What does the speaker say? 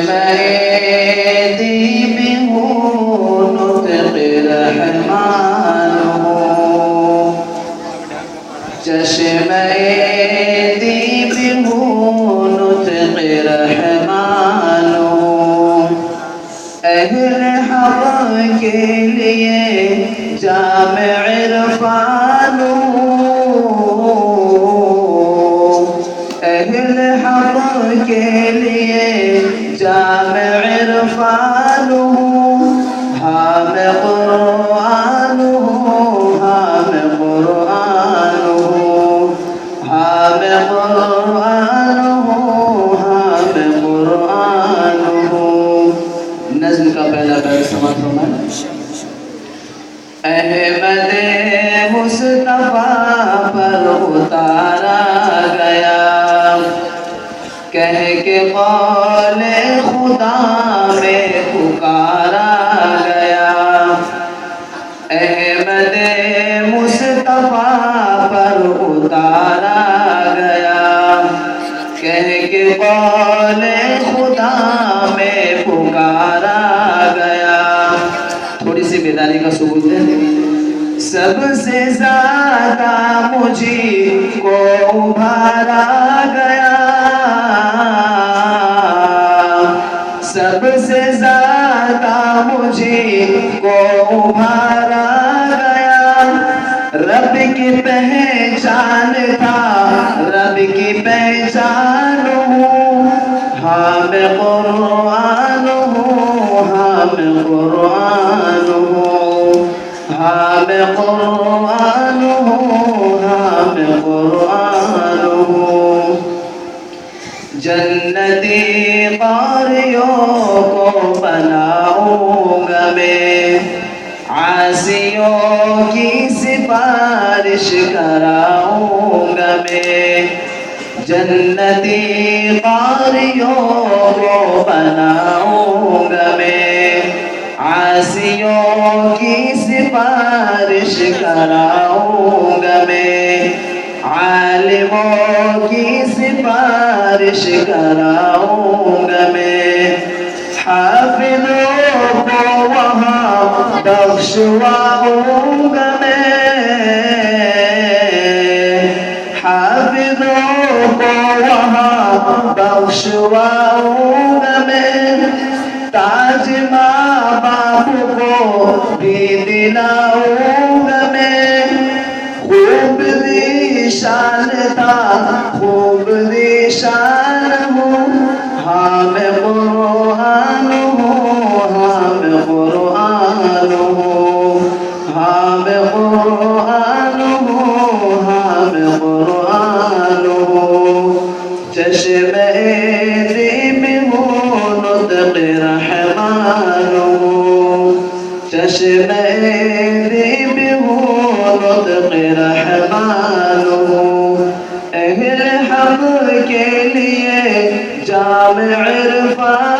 چشمۂ دیب ہوں نطق رحمان ہوں چشمۂ دیب ہوں نطق رحمان ہوں اہل حق کے لیے جامع عرفان اہل حق کے لیے جامع عرفان حام قرآن حام قرآن حام قرآن حام قرآن نظم کا پہلا بیت سماعت فرمائیں احمد مصطفیٰ پر اتارا گیا کہہ کے قول خدا میں پکارا گیا احمد مصطفیٰ پر اتارا گیا کہہ کے قول خدا میں پکارا گیا تھوڑی سی بیداری کا ثبوت دیں سب سے زیادہ مجھے کو ابھارا گیا سب سے زیادہ مجھے کو ابھارا گیا رب کی پہچان تھا رب کی پہچان ہوں حام قرآن ہوں حام قرآن ہوں حام قرآن ہوں حام قرآن ہوں جنتی قاریوں کو بناؤں گا میں عاصیوں کی سفارش کراؤں گا میں جنتی قاریوں کو بناؤں گا میں عاصیوں کی سفارش کراؤں گا میں عالموں کی سفارش کراؤں گا میں حافظوں کو وہاں بخشواؤں گا میں حافظوں کو وہاں بخشواؤں گا میں تاج ماں باپ کو بھی دلاؤں گا میں خوب ذیشان تھا خوب ذیشان ہوں حام قرآن ہوں حام قرآن ہوں حام قرآن ہوں حام قرآن ہوں چشمۂ دیب ہوں نطق رحمان ہوں چشمۂ دیب ہوں نطق رحمان ہوں اہل حق کے لیے جامع عرفان